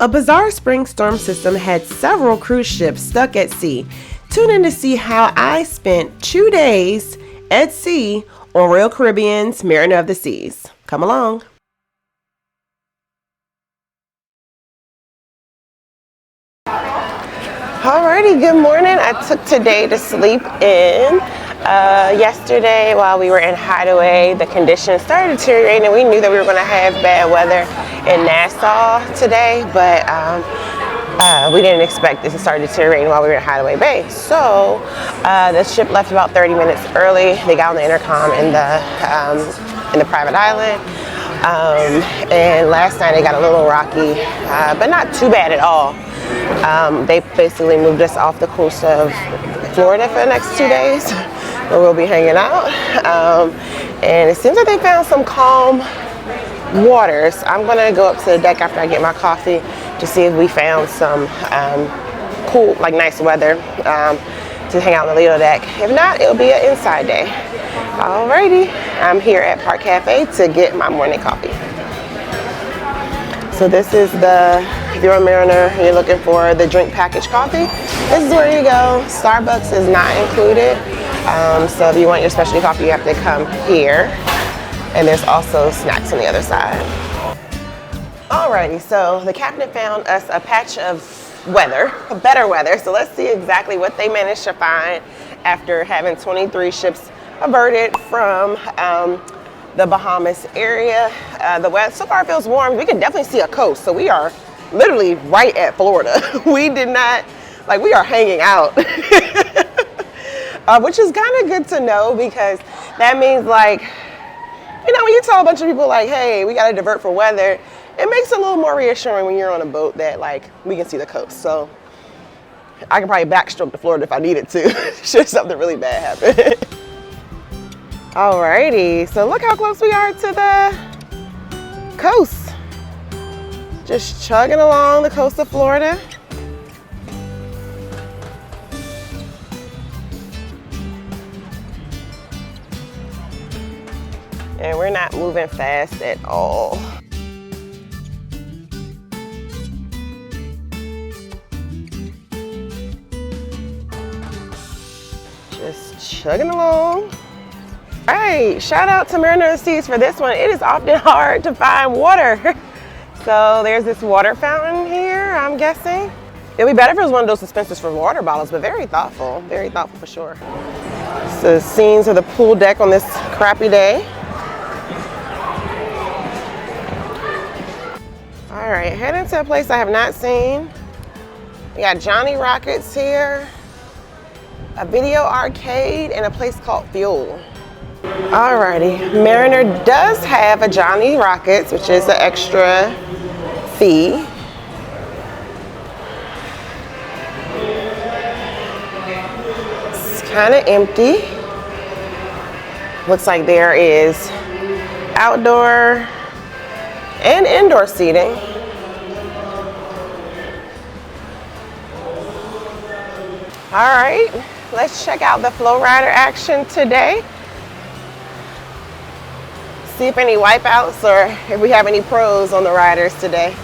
A bizarre spring storm system had several cruise ships stuck at sea. Tune in to see how I spent 2 days at sea on Royal Caribbean's Mariner of the Seas. Come along. Alrighty, good morning. I took today to sleep in. Yesterday while we were in Hideaway, the conditions started deteriorating and we knew that we were going to have bad weather in Nassau today, but we didn't expect it to start deteriorating while we were in Hideaway Bay. So the ship left about 30 minutes early. They got on the intercom in the private island. And last night it got a little rocky, but not too bad at all. They basically moved us off the coast of Florida for the next 2 days, where we'll be hanging out. And it seems like they found some calm waters. I'm gonna go up to the deck after I get my coffee to see if we found some cool, like nice weather to hang out on the Lido deck. If not, it'll be an inside day. Alrighty, I'm here at Park Cafe to get my morning coffee. So this is if you're a Mariner and you're looking for the drink package coffee, this is where you go. Starbucks is not included. So if you want your specialty coffee, you have to come here. And there's also snacks on the other side. Alrighty, so the captain found us a patch of weather, better weather. So let's see exactly what they managed to find after having 23 ships averted from the Bahamas area. The weather so far feels warm. We can definitely see a coast. So we are literally right at Florida. We did not, like, we are hanging out. Which is kind of good to know, because that means, like, you know, when you tell a bunch of people like, hey, we got to divert for weather, it makes it a little more reassuring when you're on a boat that, like, we can see the coast. So I can probably backstroke to Florida if I needed to, should something really bad happen. Alrighty, so look how close we are to the coast. Just chugging along the coast of Florida. And we're not moving fast at all. Just chugging along. All right, shout out to Mariner of the Seas for this one. It is often hard to find water. So there's this water fountain here, I'm guessing. It'd be better if it was one of those dispensers for water bottles, but very thoughtful for sure. So scenes of the pool deck on this crappy day. All right, heading to a place I have not seen. We got Johnny Rockets here, a video arcade, and a place called Fuel. Alrighty, Mariner does have a Johnny Rockets, which is an extra fee. It's kind of empty. Looks like there is outdoor and indoor seating. All right, let's check out the FlowRider action today. See if any wipeouts or if we have any pros on the riders today.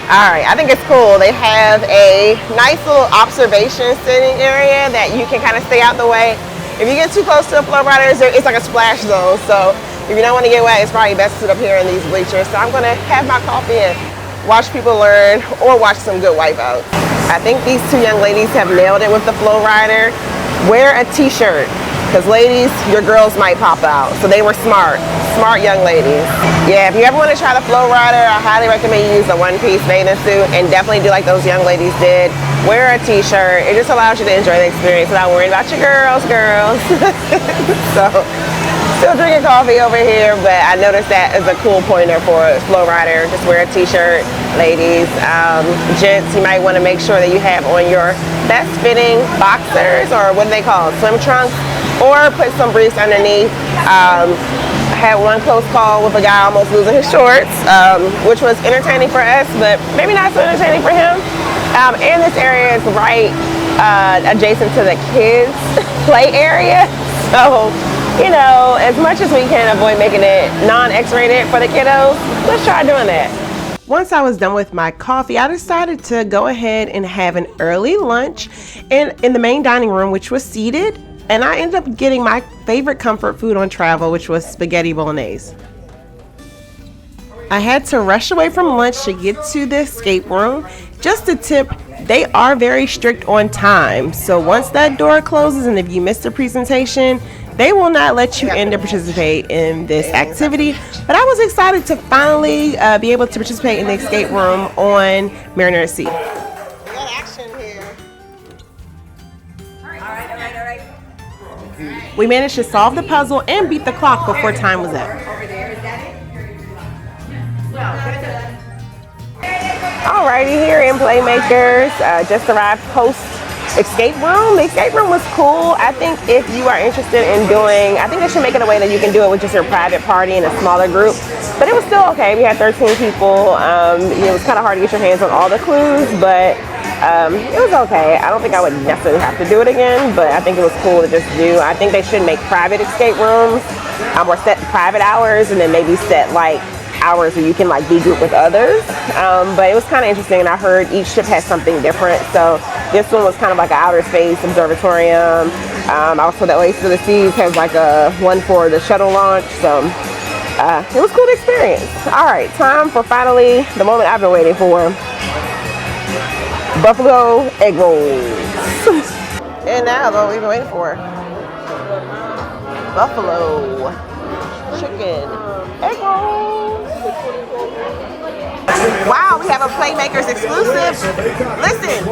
All right, I think it's cool. They have a nice little observation sitting area that you can kind of stay out the way. If you get too close to the FlowRider, it's like a splash zone. So if you don't want to get wet, it's probably best to sit up here in these bleachers. So I'm gonna have my coffee and watch people learn or watch some good wipeouts. I think these two young ladies have nailed it with the FlowRider. Wear a t-shirt, because ladies, your girls might pop out. So they were smart young ladies. Yeah, if you ever want to try the FlowRider, I highly recommend you use the one-piece bathing suit and definitely do like those young ladies did. Wear a t-shirt. It just allows you to enjoy the experience without worrying about your girls. So Still drinking coffee over here, but I noticed that is a cool pointer for FlowRider. Just wear a t-shirt, ladies. Gents, you might want to make sure that you have on your best fitting boxers, or what do they call swim trunks, or put some briefs underneath. I had one close call with a guy almost losing his shorts, which was entertaining for us, but maybe not so entertaining for him. And this area is right adjacent to the kids' play area. So, you know, as much as we can avoid making it non-X-rated for the kiddos, let's try doing that. Once I was done with my coffee, I decided to go ahead and have an early lunch in the main dining room, which was seated. And I ended up getting my favorite comfort food on travel, which was spaghetti bolognese. I had to rush away from lunch to get to the escape room. Just a tip, they are very strict on time. So once that door closes and if you miss the presentation, they will not let you in to participate in this activity. But I was excited to finally be able to participate in the escape room on Mariner Sea. We got action here. All right. We managed to solve the puzzle and beat the clock before time was up. Alrighty, here in Playmakers, just arrived post escape room. The escape room was cool. I think if you are interested in doing, I think they should make it a way that you can do it with just your private party in a smaller group. But it was still okay. We had 13 people. It was kind of hard to get your hands on all the clues, but it was okay. I don't think I would necessarily have to do it again, but I think it was cool to just do. I think they should make private escape rooms or set private hours, and then maybe set like hours where you can like be grouped with others. But it was kind of interesting, and I heard each ship has something different. So this one was kind of like an outer space observatorium. Also the Oasis of the Seas has like a one for the shuttle launch. So it was cool to experience. All right, time for finally the moment I've been waiting for. Buffalo egg rolls. And now what we've been waiting for. Buffalo chicken egg rolls. Wow, we have a Playmakers exclusive. Listen,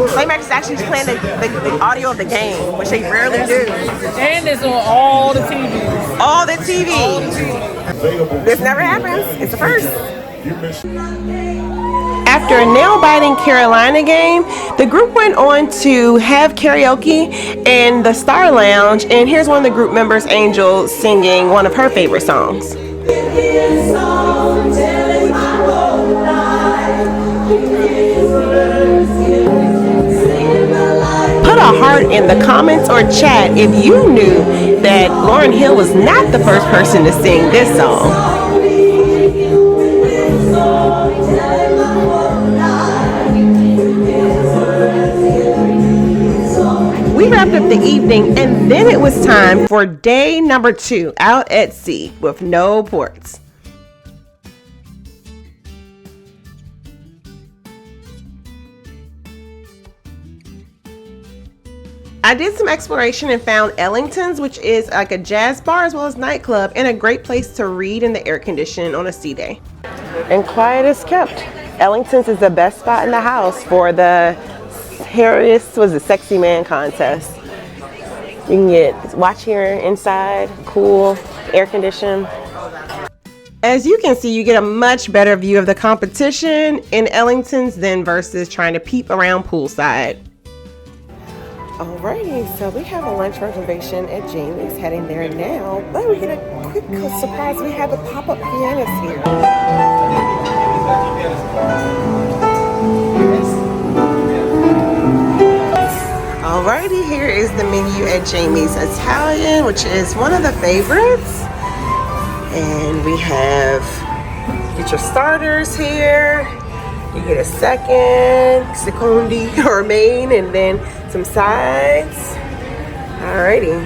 Playmakers actually playing the audio of the game, which they rarely do. And it's on all the TVs. All the TV. This never happens. It's the first. After a nail-biting Carolina game, the group went on to have karaoke in the Star Lounge, and here's one of the group members, Angel, singing one of her favorite songs. Put a heart in the comments or chat if you knew that Lauryn Hill was not the first person to sing this song. We wrapped up the evening, and then it was time for day number 2 out at sea with no ports. I did some exploration and found Ellington's, which is like a jazz bar as well as nightclub, and a great place to read in the air conditioning on a sea day. And quiet as kept. Ellington's is the best spot in the house for the Harris was a sexy man contest. You can watch here inside, cool, air conditioned. As you can see, you get a much better view of the competition in Ellington's than versus trying to peep around poolside. Alrighty, so we have a lunch reservation at Jamie's, heading there now, but we get a quick surprise. We have the pop-up pianos here. Alrighty, here is the menu at Jamie's Italian, which is one of the favorites. And we have, get your starters here. You get a secondi, or main, and then some sides. Alrighty.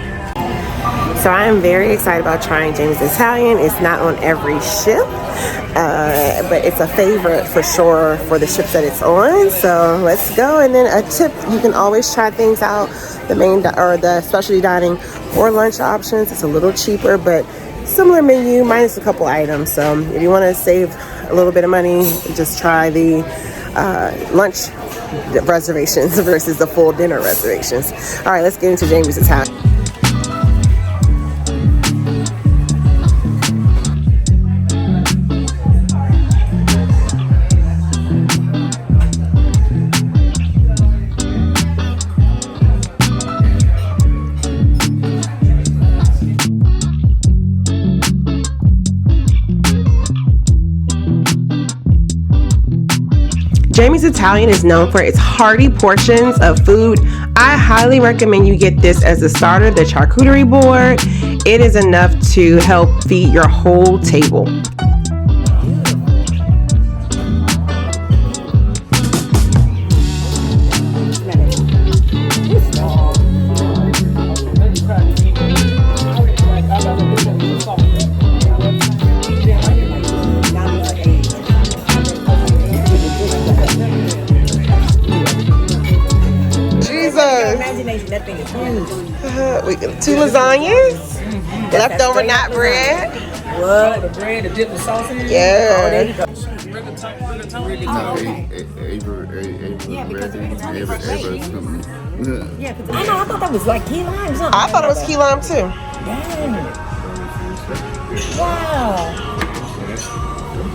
So I am very excited about trying Jamie's Italian. It's not on every ship, but it's a favorite for sure for the ships that it's on. So let's go. And then a tip, you can always try things out, the main or the specialty dining or lunch options. It's a little cheaper, but similar menu minus a couple items. So if you want to save a little bit of money, just try the lunch reservations versus the full dinner reservations. All right, let's get into Jamie's Italian. Jamie's Italian is known for its hearty portions of food. I highly recommend you get this as a starter, the charcuterie board. It is enough to help feed your whole table. That thing is huge. We got 2 lasagnas, leftover not bread. What? The bread, the dip, the sauce in it? Yeah. Oh, there you go. Yeah, because I thought that was like key lime or something. I thought it was key lime too. Dang. Wow.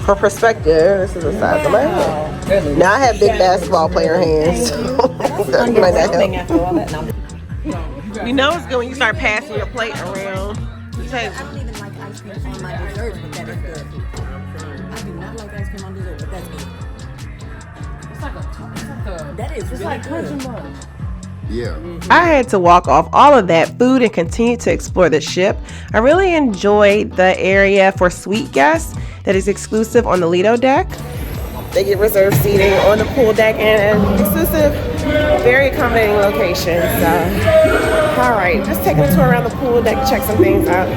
For perspective, this is the size of my hand. Now I have big basketball player hands. That might not help. You know it's good when you start passing your plate around the table. I don't even like ice cream on my dessert, but that is good. I do not like ice cream on dessert, but that's good. That is really like good. Yeah. I had to walk off all of that food and continue to explore the ship. I really enjoyed the area for suite guests that is exclusive on the Lido deck. They get reserved seating on the pool deck and an exclusive, very accommodating location. So, all right, just taking a tour around the pool deck to check some things out.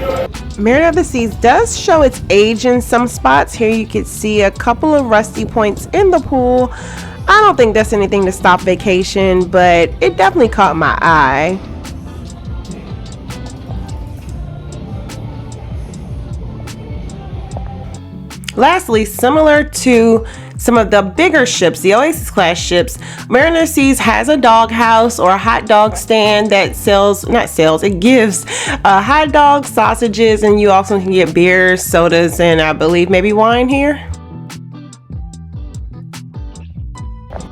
Mariner of the Seas does show its age in some spots. Here you can see a couple of rusty points in the pool. I don't think that's anything to stop vacation, but it definitely caught my eye. Lastly, similar to some of the bigger ships, the Oasis class ships, Mariner of the Seas has a dog house or a hot dog stand that it gives hot dogs, sausages, and you also can get beers, sodas, and I believe maybe wine here.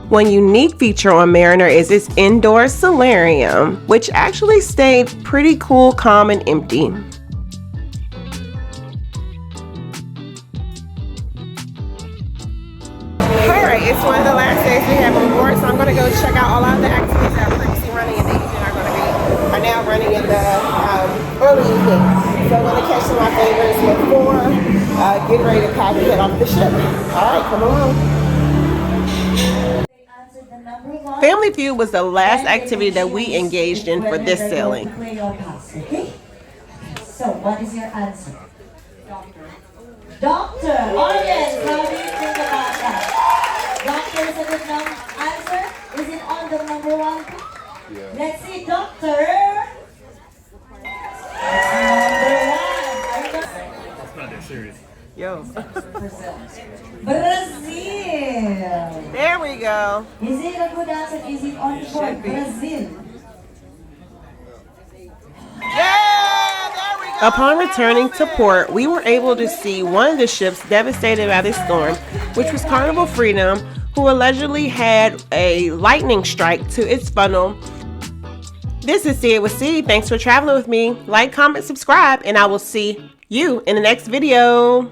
One unique feature on Mariner is its indoor solarium, which actually stayed pretty cool, calm, and empty. Alright, it's one of the last days we have on board, so I'm going to go check out all of the activities that are previously running in the evening are now running in the early evening. So I'm going to catch some of my favorites before getting ready to pack and head off the ship. Alright, come along. Family Feud was the last activity that we engaged in for this sailing. Okay? So, what is your answer? Doctor. Audience, how do you think about that? Doctor is a good answer. Is it on the number 1? Yeah. Let's see, doctor. Number 1. It's not that serious. Yo. Brazil. There we go. Is it a good answer? Is it on board Brazil? Yeah, there we go. Upon returning to port, we were able to see one of the ships devastated by the storm, which was Carnival Freedom, who allegedly had a lightning strike to its funnel. This is See It With C. Thanks for traveling with me. Like, comment, subscribe, and I will see you in the next video.